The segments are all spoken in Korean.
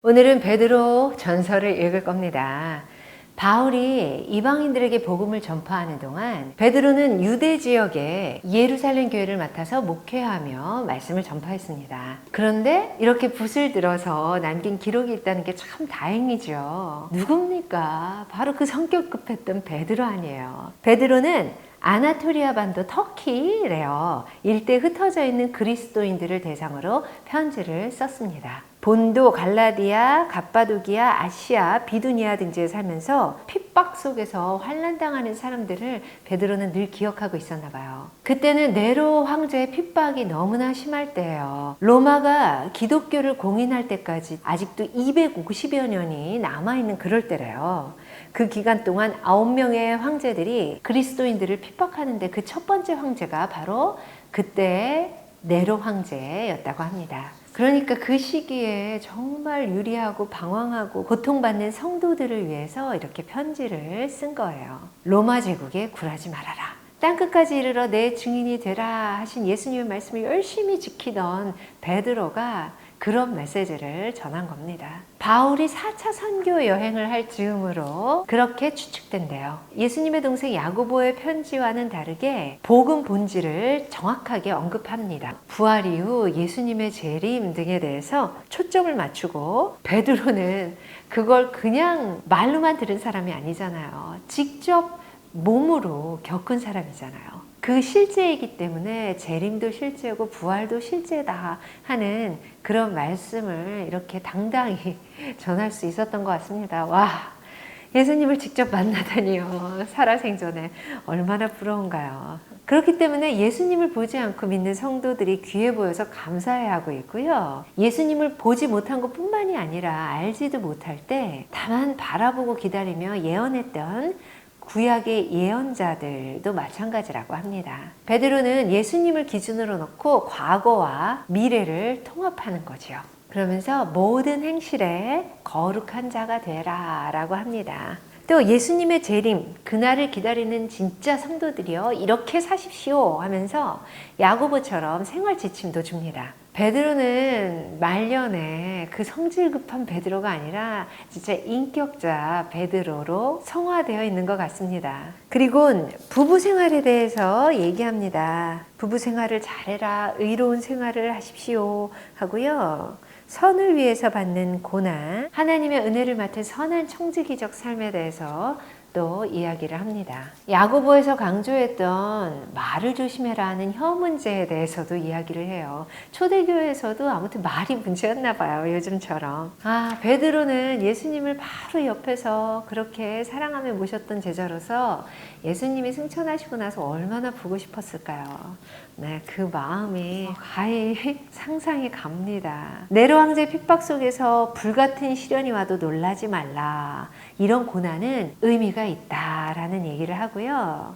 오늘은 베드로 전서를 읽을 겁니다. 바울이 이방인들에게 복음을 전파하는 동안 베드로는 유대 지역의 예루살렘 교회를 맡아서 목회하며 말씀을 전파했습니다. 그런데 이렇게 붓을 들어서 남긴 기록이 있다는 게 참 다행이죠. 누굽니까? 바로 그 성격 급했던 베드로 아니에요. 베드로는 아나토리아 반도 터키래요. 일대에 흩어져 있는 그리스도인들을 대상으로 편지를 썼습니다. 본도, 갈라디아, 갑바도기아, 아시아, 비두니아 등지에 살면서 핍박 속에서 환난당하는 사람들을 베드로는 늘 기억하고 있었나 봐요. 그때는 네로 황제의 핍박이 너무나 심할 때예요. 로마가 기독교를 공인할 때까지 아직도 250여 년이 남아있는 그럴 때래요. 그 기간 동안 9명의 황제들이 그리스도인들을 핍박하는데 그 첫 번째 황제가 바로 그때 네로 황제였다고 합니다. 그러니까 그 시기에 정말 유리하고 방황하고 고통받는 성도들을 위해서 이렇게 편지를 쓴 거예요. 로마 제국에 굴하지 말아라. 땅끝까지 이르러 내 증인이 되라 하신 예수님의 말씀을 열심히 지키던 베드로가 그런 메시지를 전한 겁니다. 바울이 4차 선교 여행을 할 즈음으로 그렇게 추측된대요. 예수님의 동생 야고보의 편지와는 다르게 복음 본질을 정확하게 언급합니다. 부활 이후 예수님의 재림 등에 대해서 초점을 맞추고 베드로는 그걸 그냥 말로만 들은 사람이 아니잖아요. 직접 몸으로 겪은 사람이잖아요. 그 실제이기 때문에 재림도 실제고 부활도 실제다 하는 그런 말씀을 이렇게 당당히 전할 수 있었던 것 같습니다. 와, 예수님을 직접 만나다니요. 살아생전에 얼마나 부러운가요. 그렇기 때문에 예수님을 보지 않고 믿는 성도들이 귀해 보여서 감사해하고 있고요. 예수님을 보지 못한 것뿐만이 아니라 알지도 못할 때 다만 바라보고 기다리며 예언했던 구약의 예언자들도 마찬가지라고 합니다. 베드로는 예수님을 기준으로 놓고 과거와 미래를 통합하는 거죠. 그러면서 모든 행실에 거룩한 자가 되라 라고 합니다. 또 예수님의 재림, 그날을 기다리는 진짜 성도들이요, 이렇게 사십시오 하면서 야고보처럼 생활 지침도 줍니다. 베드로는 말년에 그 성질 급한 베드로가 아니라 진짜 인격자 베드로로 성화되어 있는 것 같습니다. 그리고 부부 생활에 대해서 얘기합니다. 부부 생활을 잘해라, 의로운 생활을 하십시오 하고요. 선을 위해서 받는 고난, 하나님의 은혜를 맡은 선한 청지기적 삶에 대해서 또 이야기를 합니다. 야고보에서 강조했던 말을 조심해라 하는 혀 문제에 대해서도 이야기를 해요. 초대교회에서도 아무튼 말이 문제였나 봐요. 요즘처럼. 베드로는 예수님을 바로 옆에서 그렇게 사랑하며 모셨던 제자로서 예수님이 승천하시고 나서 얼마나 보고 싶었을까요? 네, 그 마음이 가히 상상이 갑니다. 네로 황제 핍박 속에서 불같은 시련이 와도 놀라지 말라. 이런 고난은 의미가 있다라는 얘기를 하고요.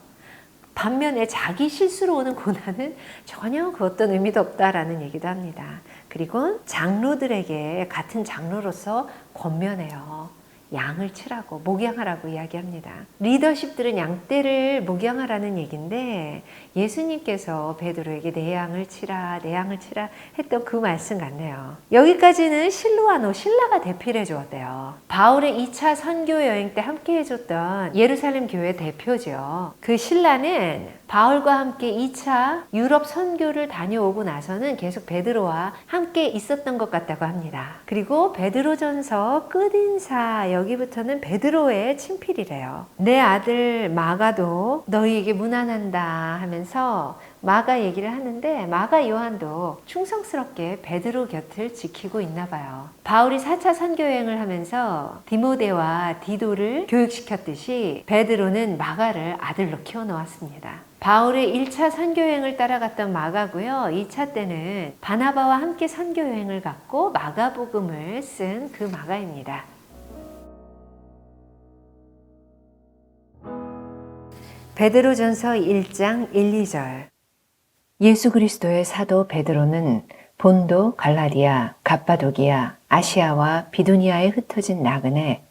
반면에 자기 실수로 오는 고난은 전혀 그 어떤 의미도 없다라는 얘기도 합니다. 그리고 장로들에게 같은 장로로서 권면해요. 양을 치라고, 목양하라고 이야기합니다. 리더십들은 양떼를 목양하라는 얘기인데 예수님께서 베드로에게 내 양을 치라, 내 양을 치라 했던 그 말씀 같네요. 여기까지는 실로아노, 신라가 대필해 주었대요. 바울의 2차 선교 여행 때 함께 해줬던 예루살렘 교회 대표죠. 그 신라는 바울과 함께 2차 유럽 선교를 다녀오고 나서는 계속 베드로와 함께 있었던 것 같다고 합니다. 그리고 베드로전서 끝인사 여기부터는 베드로의 친필이래요. 내 아들 마가도 너희에게 문안한다 하면서 마가 얘기를 하는데 마가 요한도 충성스럽게 베드로 곁을 지키고 있나 봐요. 바울이 4차 선교여행을 하면서 디모데와 디도를 교육시켰듯이 베드로는 마가를 아들로 키워놓았습니다. 바울의 1차 선교여행을 따라갔던 마가고요. 2차 때는 바나바와 함께 선교여행을 갔고 마가복음을 쓴 그 마가입니다. 베드로전서 1장 1, 2절. 예수 그리스도의 사도 베드로는 본도, 갈라디아, 갑바도기아, 아시아와 비두니아에 흩어진 나그네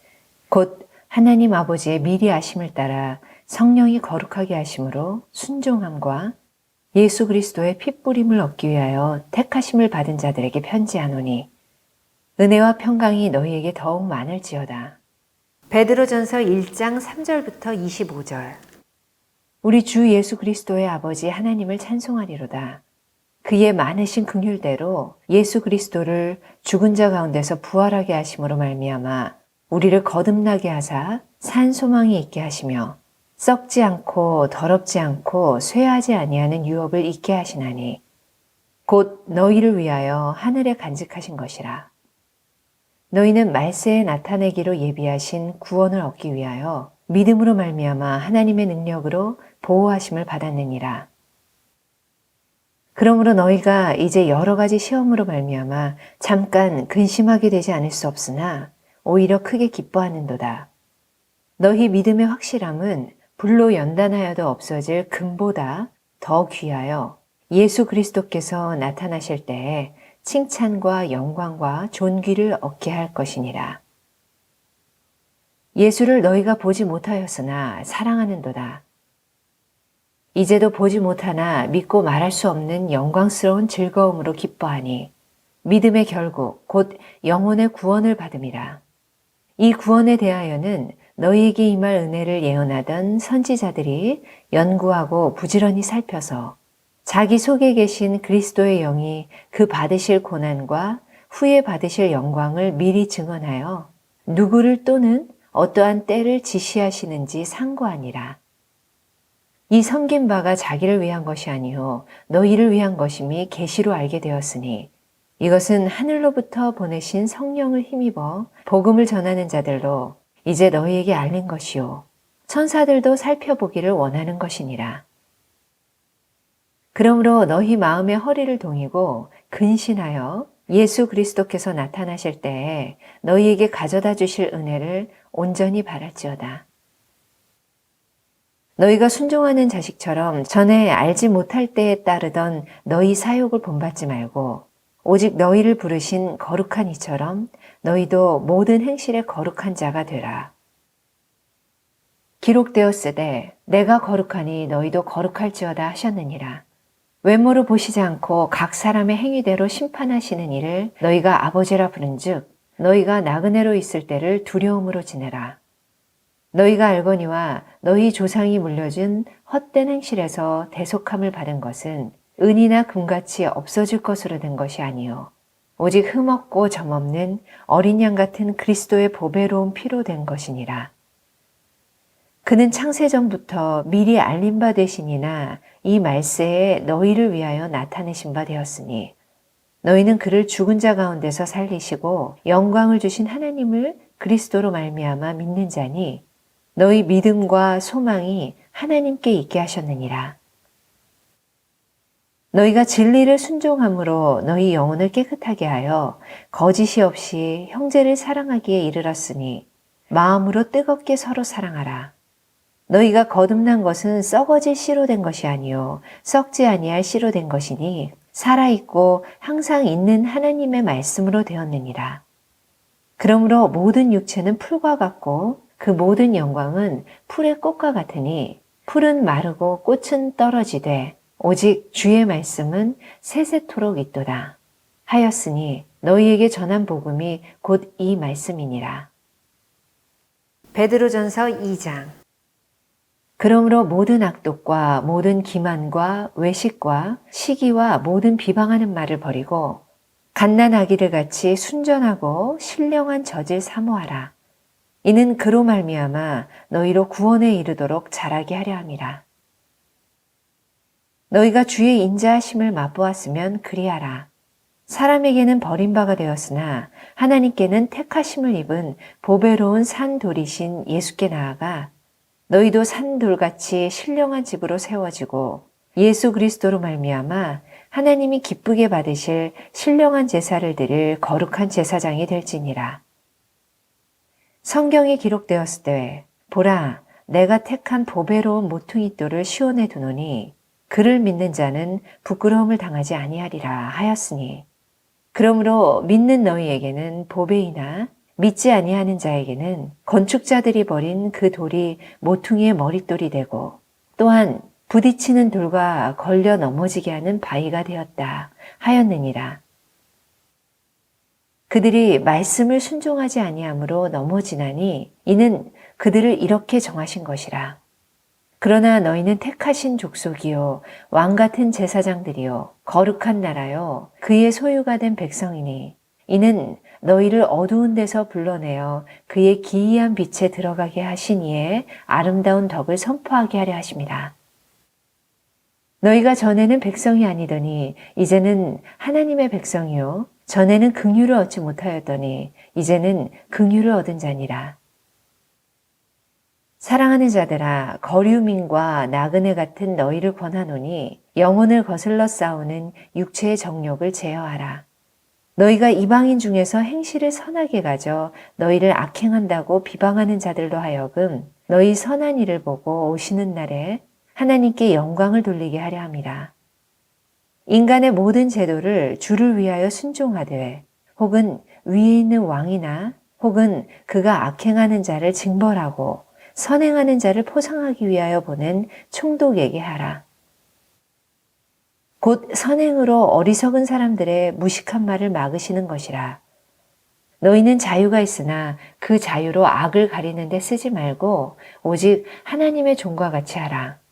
곧 하나님 아버지의 미리 아심을 따라 성령이 거룩하게 하심으로 순종함과 예수 그리스도의 핏부림을 얻기 위하여 택하심을 받은 자들에게 편지하노니 은혜와 평강이 너희에게 더욱 많을지어다. 베드로전서 1장 3절부터 25절. 우리 주 예수 그리스도의 아버지 하나님을 찬송하리로다. 그의 많으신 긍휼대로 예수 그리스도를 죽은 자 가운데서 부활하게 하심으로 말미암아 우리를 거듭나게 하사 산 소망이 있게 하시며 썩지 않고 더럽지 않고 쇠하지 아니하는 유업을 있게 하시나니 곧 너희를 위하여 하늘에 간직하신 것이라. 너희는 말세에 나타내기로 예비하신 구원을 얻기 위하여 믿음으로 말미암아 하나님의 능력으로 보호하심을 받았느니라. 그러므로 너희가 이제 여러 가지 시험으로 말미암아 잠깐 근심하게 되지 않을 수 없으나 오히려 크게 기뻐하는도다. 너희 믿음의 확실함은 불로 연단하여도 없어질 금보다 더 귀하여 예수 그리스도께서 나타나실 때에 칭찬과 영광과 존귀를 얻게 할 것이니라. 예수를 너희가 보지 못하였으나 사랑하는도다. 이제도 보지 못하나 믿고 말할 수 없는 영광스러운 즐거움으로 기뻐하니 믿음의 결국 곧 영혼의 구원을 받음이라. 이 구원에 대하여는 너희에게 임할 은혜를 예언하던 선지자들이 연구하고 부지런히 살펴서 자기 속에 계신 그리스도의 영이 그 받으실 고난과 후에 받으실 영광을 미리 증언하여 누구를 또는 어떠한 때를 지시하시는지 상고하니라. 이 섬긴 바가 자기를 위한 것이 아니요 너희를 위한 것임이 계시로 알게 되었으니 이것은 하늘로부터 보내신 성령을 힘입어 복음을 전하는 자들로 이제 너희에게 알린 것이요 천사들도 살펴보기를 원하는 것이니라. 그러므로 너희 마음의 허리를 동이고 근신하여 예수 그리스도께서 나타나실 때에 너희에게 가져다 주실 은혜를 온전히 바랄지어다. 너희가 순종하는 자식처럼 전에 알지 못할 때에 따르던 너희 사욕을 본받지 말고 오직 너희를 부르신 거룩한 이처럼 너희도 모든 행실에 거룩한 자가 되라. 기록되었으되 내가 거룩하니 너희도 거룩할지어다 하셨느니라. 외모로 보시지 않고 각 사람의 행위대로 심판하시는 이를 너희가 아버지라 부른즉 너희가 나그네로 있을 때를 두려움으로 지내라. 너희가 알거니와 너희 조상이 물려준 헛된 행실에서 대속함을 받은 것은 은이나 금같이 없어질 것으로 된 것이 아니요 오직 흠없고 점없는 어린 양 같은 그리스도의 보배로운 피로 된 것이니라. 그는 창세전부터 미리 알린 바 되시니나 이 말세에 너희를 위하여 나타내신 바 되었으니 너희는 그를 죽은 자 가운데서 살리시고 영광을 주신 하나님을 그리스도로 말미암아 믿는 자니 너희 믿음과 소망이 하나님께 있게 하셨느니라. 너희가 진리를 순종함으로 너희 영혼을 깨끗하게 하여 거짓이 없이 형제를 사랑하기에 이르렀으니 마음으로 뜨겁게 서로 사랑하라. 너희가 거듭난 것은 썩어질 씨로 된 것이 아니요 썩지 아니할 씨로 된 것이니 살아있고 항상 있는 하나님의 말씀으로 되었느니라. 그러므로 모든 육체는 풀과 같고 그 모든 영광은 풀의 꽃과 같으니 풀은 마르고 꽃은 떨어지되 오직 주의 말씀은 세세토록 있도다 하였으니 너희에게 전한 복음이 곧 이 말씀이니라. 베드로전서 2장. 그러므로 모든 악독과 모든 기만과 외식과 시기와 모든 비방하는 말을 버리고 갓난아기를 같이 순전하고 신령한 젖을 사모하라. 이는 그로 말미암아 너희로 구원에 이르도록 자라게 하려 함이라. 너희가 주의 인자하심을 맛보았으면 그리하라. 사람에게는 버림바가 되었으나 하나님께는 택하심을 입은 보배로운 산돌이신 예수께 나아가 너희도 산돌같이 신령한 집으로 세워지고 예수 그리스도로 말미암아 하나님이 기쁘게 받으실 신령한 제사를 드릴 거룩한 제사장이 될지니라. 성경에 기록되었을 때 보라 내가 택한 보배로운 모퉁이 돌을 시온에 두노니 그를 믿는 자는 부끄러움을 당하지 아니하리라 하였으니 그러므로 믿는 너희에게는 보배이나 믿지 아니하는 자에게는 건축자들이 버린 그 돌이 모퉁이의 머릿돌이 되고 또한 부딪히는 돌과 걸려 넘어지게 하는 바위가 되었다 하였느니라. 그들이 말씀을 순종하지 아니함으로 넘어지나니 이는 그들을 이렇게 정하신 것이라. 그러나 너희는 택하신 족속이요 왕 같은 제사장들이요 거룩한 나라요 그의 소유가 된 백성이니 이는 너희를 어두운 데서 불러내어 그의 기이한 빛에 들어가게 하신 이의 아름다운 덕을 선포하게 하려 하심이라. 너희가 전에는 백성이 아니더니 이제는 하나님의 백성이요 전에는 긍휼을 얻지 못하였더니 이제는 긍휼을 얻은 자니라. 사랑하는 자들아 거류민과 나그네 같은 너희를 권하노니 영혼을 거슬러 싸우는 육체의 정욕을 제어하라. 너희가 이방인 중에서 행실을 선하게 가져 너희를 악행한다고 비방하는 자들로 하여금 너희 선한 일을 보고 오시는 날에 하나님께 영광을 돌리게 하려 함이라. 인간의 모든 제도를 주를 위하여 순종하되 혹은 위에 있는 왕이나 혹은 그가 악행하는 자를 징벌하고 선행하는 자를 포상하기 위하여 보낸 총독에게 하라. 곧 선행으로 어리석은 사람들의 무식한 말을 막으시는 것이라. 너희는 자유가 있으나 그 자유로 악을 가리는 데 쓰지 말고 오직 하나님의 종과 같이 하라.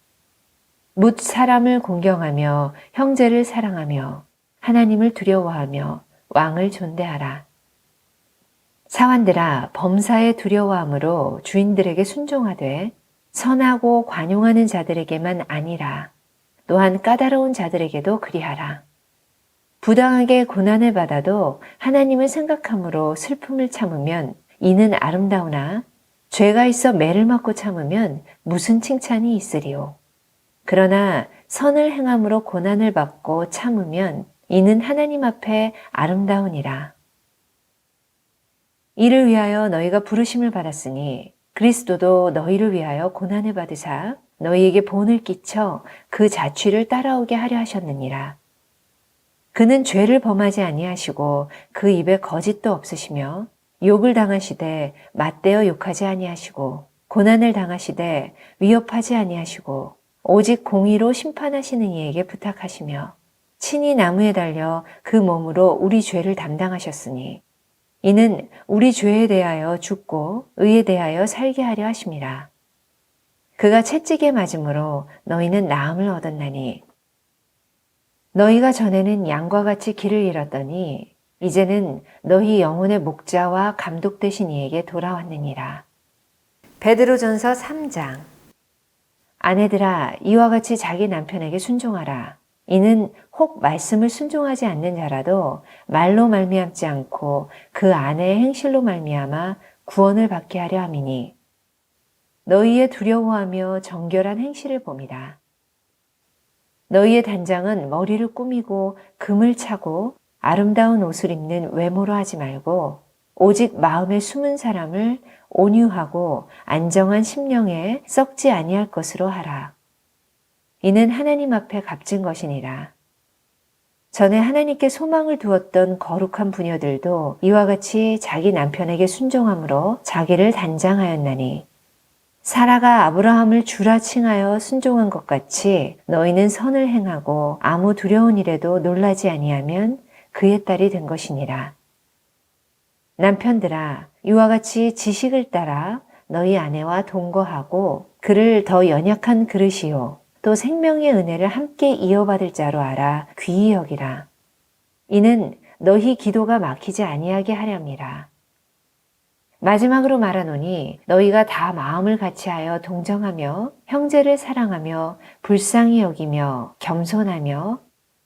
묻 사람을 공경하며 형제를 사랑하며 하나님을 두려워하며 왕을 존대하라. 사환들아 범사에 두려워함으로 주인들에게 순종하되 선하고 관용하는 자들에게만 아니라 또한 까다로운 자들에게도 그리하라. 부당하게 고난을 받아도 하나님을 생각함으로 슬픔을 참으면 이는 아름다우나 죄가 있어 매를 맞고 참으면 무슨 칭찬이 있으리요. 그러나 선을 행함으로 고난을 받고 참으면 이는 하나님 앞에 아름다우니라. 이를 위하여 너희가 부르심을 받았으니 그리스도도 너희를 위하여 고난을 받으사 너희에게 본을 끼쳐 그 자취를 따라오게 하려 하셨느니라. 그는 죄를 범하지 아니하시고 그 입에 거짓도 없으시며 욕을 당하시되 맞대어 욕하지 아니하시고 고난을 당하시되 위협하지 아니하시고 오직 공의로 심판하시는 이에게 부탁하시며 친히 나무에 달려 그 몸으로 우리 죄를 담당하셨으니 이는 우리 죄에 대하여 죽고 의에 대하여 살게 하려 하심이라. 그가 채찍에 맞음으로 너희는 나음을 얻었나니 너희가 전에는 양과 같이 길을 잃었더니 이제는 너희 영혼의 목자와 감독 되신 이에게 돌아왔느니라. 베드로전서 3장. 아내들아 이와 같이 자기 남편에게 순종하라. 이는 혹 말씀을 순종하지 않는 자라도 말로 말미암지 않고 그 아내의 행실로 말미암아 구원을 받게 하려 함이니 너희의 두려워하며 정결한 행실을 봄이라. 너희의 단장은 머리를 꾸미고 금을 차고 아름다운 옷을 입는 외모로 하지 말고 오직 마음에 숨은 사람을 온유하고 안정한 심령에 썩지 아니할 것으로 하라. 이는 하나님 앞에 값진 것이니라. 전에 하나님께 소망을 두었던 거룩한 부녀들도 이와 같이 자기 남편에게 순종함으로 자기를 단장하였나니 사라가 아브라함을 주라 칭하여 순종한 것 같이 너희는 선을 행하고 아무 두려운 일에도 놀라지 아니하면 그의 딸이 된 것이니라. 남편들아 이와 같이 지식을 따라 너희 아내와 동거하고 그를 더 연약한 그릇이요 또 생명의 은혜를 함께 이어받을 자로 알아 귀히 여기라. 이는 너희 기도가 막히지 아니하게 하렵니다. 마지막으로 말하노니 너희가 다 마음을 같이하여 동정하며 형제를 사랑하며 불쌍히 여기며 겸손하며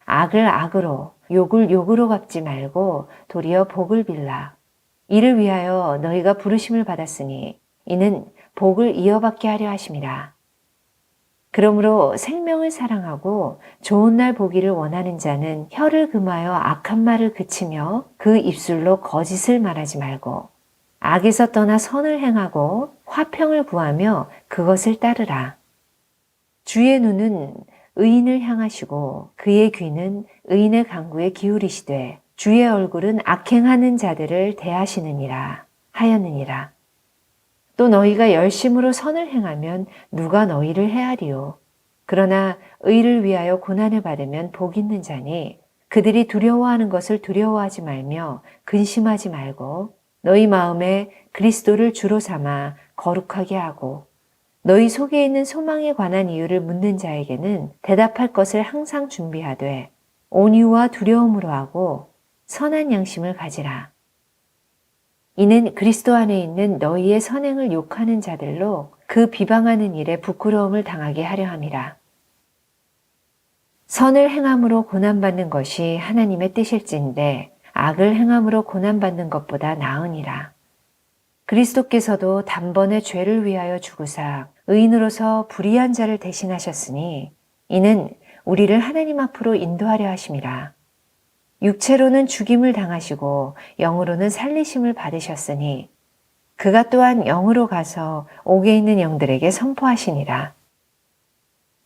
악을 악으로 욕을 욕으로 갚지 말고 도리어 복을 빌라. 이를 위하여 너희가 부르심을 받았으니 이는 복을 이어받게 하려 하심이라. 그러므로 생명을 사랑하고 좋은 날 보기를 원하는 자는 혀를 금하여 악한 말을 그치며 그 입술로 거짓을 말하지 말고 악에서 떠나 선을 행하고 화평을 구하며 그것을 따르라. 주의 눈은 의인을 향하시고 그의 귀는 의인의 간구에 기울이시되 주의 얼굴은 악행하는 자들을 대하시느니라 하였느니라. 또 너희가 열심으로 선을 행하면 누가 너희를 헤아리요. 그러나 의를 위하여 고난을 받으면 복 있는 자니 그들이 두려워하는 것을 두려워하지 말며 근심하지 말고 너희 마음에 그리스도를 주로 삼아 거룩하게 하고 너희 속에 있는 소망에 관한 이유를 묻는 자에게는 대답할 것을 항상 준비하되 온유와 두려움으로 하고 선한 양심을 가지라. 이는 그리스도 안에 있는 너희의 선행을 욕하는 자들로 그 비방하는 일에 부끄러움을 당하게 하려 함이라. 선을 행함으로 고난받는 것이 하나님의 뜻일진데 악을 행함으로 고난받는 것보다 나으니라. 그리스도께서도 단번에 죄를 위하여 죽으사 의인으로서 불의한 자를 대신하셨으니 이는 우리를 하나님 앞으로 인도하려 하심이라. 육체로는 죽임을 당하시고 영으로는 살리심을 받으셨으니 그가 또한 영으로 가서 옥에 있는 영들에게 선포하시니라.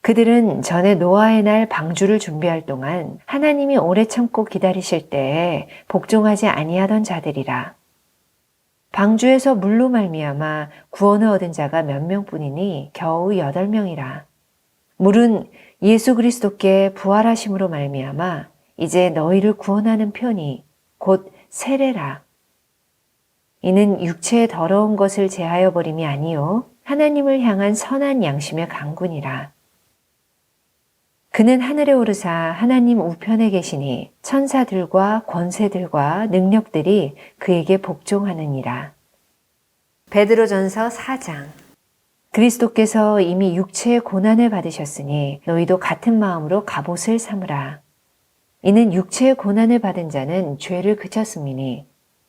그들은 전에 노아의 날 방주를 준비할 동안 하나님이 오래 참고 기다리실 때에 복종하지 아니하던 자들이라. 방주에서 물로 말미암아 구원을 얻은 자가 몇 명뿐이니 겨우 8명이라. 물은 예수 그리스도께 부활하심으로 말미암아 이제 너희를 구원하는 편이 곧 세례라. 이는 육체의 더러운 것을 제하여 버림이 아니요 하나님을 향한 선한 양심의 강군이라. 그는 하늘에 오르사 하나님 우편에 계시니 천사들과 권세들과 능력들이 그에게 복종하느니라. 베드로전서 4장. 그리스도께서 이미 육체의 고난을 받으셨으니 너희도 같은 마음으로 갑옷을 삼으라. 이는 육체의 고난을 받은 자는 죄를 그쳤음이니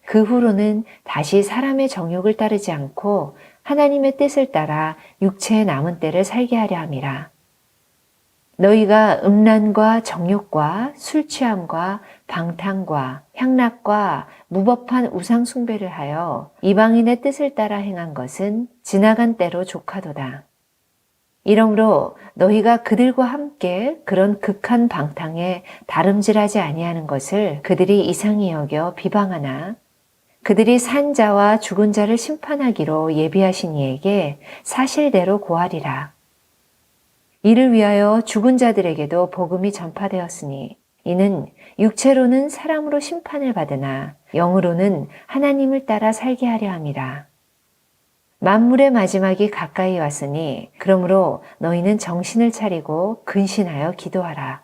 그 후로는 다시 사람의 정욕을 따르지 않고 하나님의 뜻을 따라 육체의 남은 때를 살게 하려 함이라. 너희가 음란과 정욕과 술 취함과 방탕과 향락과 무법한 우상 숭배를 하여 이방인의 뜻을 따라 행한 것은 지나간 때로 족하도다. 이러므로 너희가 그들과 함께 그런 극한 방탕에 다름질하지 아니하는 것을 그들이 이상히 여겨 비방하나 그들이 산 자와 죽은 자를 심판하기로 예비하신 이에게 사실대로 고하리라. 이를 위하여 죽은 자들에게도 복음이 전파되었으니 이는 육체로는 사람으로 심판을 받으나 영으로는 하나님을 따라 살게 하려 함이라. 만물의 마지막이 가까이 왔으니 그러므로 너희는 정신을 차리고 근신하여 기도하라.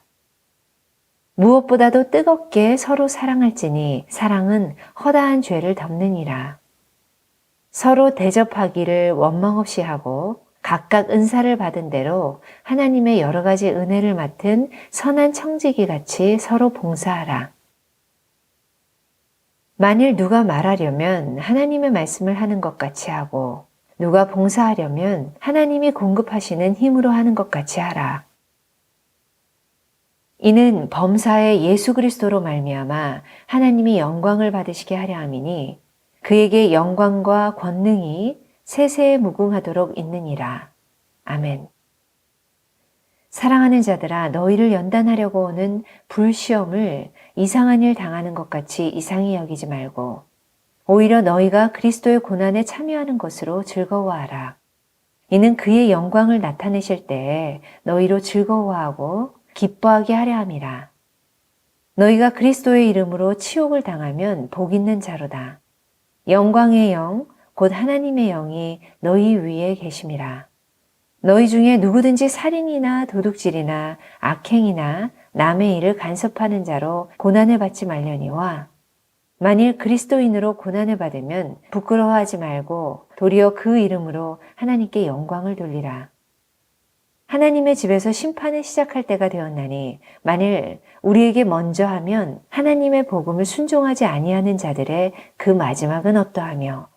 무엇보다도 뜨겁게 서로 사랑할지니 사랑은 허다한 죄를 덮느니라. 서로 대접하기를 원망 없이 하고 각각 은사를 받은 대로 하나님의 여러 가지 은혜를 맡은 선한 청지기 같이 서로 봉사하라. 만일 누가 말하려면 하나님의 말씀을 하는 것 같이 하고 누가 봉사하려면 하나님이 공급하시는 힘으로 하는 것 같이 하라. 이는 범사의 예수 그리스도로 말미암아 하나님이 영광을 받으시게 하려 함이니 그에게 영광과 권능이 세세에 무궁하도록 있느니라. 아멘. 사랑하는 자들아, 너희를 연단하려고 오는 불시험을 이상한 일 당하는 것 같이 이상히 여기지 말고 오히려 너희가 그리스도의 고난에 참여하는 것으로 즐거워하라. 이는 그의 영광을 나타내실 때에 너희로 즐거워하고 기뻐하게 하려 함이라. 너희가 그리스도의 이름으로 치욕을 당하면 복 있는 자로다. 영광의 영, 곧 하나님의 영이 너희 위에 계심이라. 너희 중에 누구든지 살인이나 도둑질이나 악행이나 남의 일을 간섭하는 자로 고난을 받지 말려니와 만일 그리스도인으로 고난을 받으면 부끄러워하지 말고 도리어 그 이름으로 하나님께 영광을 돌리라. 하나님의 집에서 심판을 시작할 때가 되었나니 만일 우리에게 먼저 하면 하나님의 복음을 순종하지 아니하는 자들의 그 마지막은 어떠하며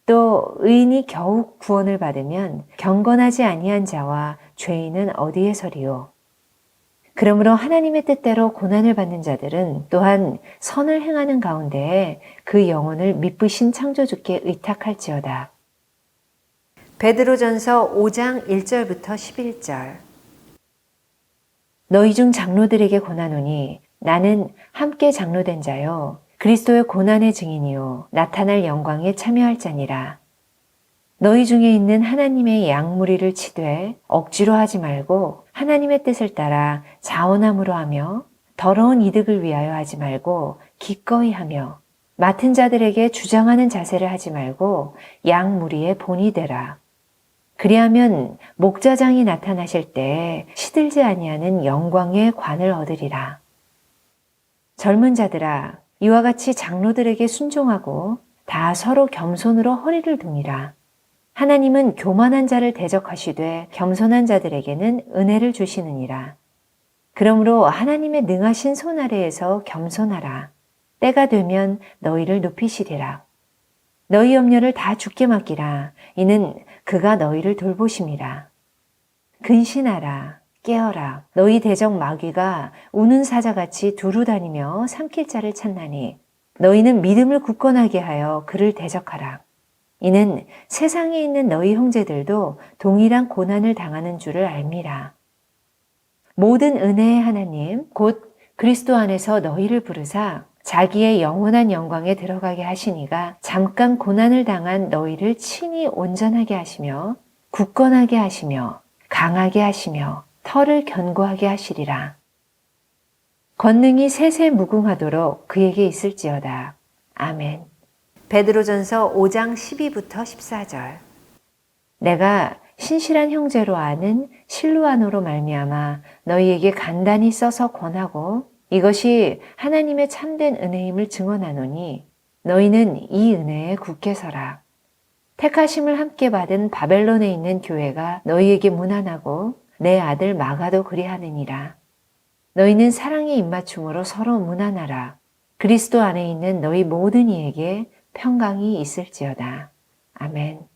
또 의인이 겨우 구원을 받으면 경건하지 아니한 자와 죄인은 어디에 서리요. 그러므로 하나님의 뜻대로 고난을 받는 자들은 또한 선을 행하는 가운데에 그 영혼을 미쁘신 창조주께 의탁할지어다. 베드로전서 5장 1절부터 11절. 너희 중 장로들에게 권하노니 나는 함께 장로된 자요 그리스도의 고난의 증인이요 나타날 영광에 참여할 자니라. 너희 중에 있는 하나님의 양무리를 치되 억지로 하지 말고 하나님의 뜻을 따라 자원함으로 하며 더러운 이득을 위하여 하지 말고 기꺼이 하며 맡은 자들에게 주장하는 자세를 하지 말고 양 무리의 본이 되라. 그리하면 목자장이 나타나실 때 시들지 아니하는 영광의 관을 얻으리라. 젊은 자들아, 이와 같이 장로들에게 순종하고 다 서로 겸손으로 허리를 둥이라. 하나님은 교만한 자를 대적하시되 겸손한 자들에게는 은혜를 주시느니라. 그러므로 하나님의 능하신 손 아래에서 겸손하라. 때가 되면 너희를 높이시리라. 너희 염려를 다 주께 맡기라. 이는 그가 너희를 돌보심이라. 근신하라. 깨어라. 너희 대적 마귀가 우는 사자같이 두루 다니며 삼킬 자를 찾나니 너희는 믿음을 굳건하게 하여 그를 대적하라. 이는 세상에 있는 너희 형제들도 동일한 고난을 당하는 줄을 알미라. 모든 은혜의 하나님 곧 그리스도 안에서 너희를 부르사 자기의 영원한 영광에 들어가게 하시니가 잠깐 고난을 당한 너희를 친히 온전하게 하시며 굳건하게 하시며 강하게 하시며 털을 견고하게 하시리라. 권능이 세세 무궁하도록 그에게 있을지어다. 아멘. 베드로전서 5장 12부터 14절. 내가 신실한 형제로 아는 실루아노로 말미암아 너희에게 간단히 써서 권하고 이것이 하나님의 참된 은혜임을 증언하노니 너희는 이 은혜에 굳게 서라. 택하심을 함께 받은 바벨론에 있는 교회가 너희에게 문안하고 내 아들 마가도 그리하느니라. 너희는 사랑의 입맞춤으로 서로 문안하라. 그리스도 안에 있는 너희 모든 이에게 평강이 있을지어다. 아멘.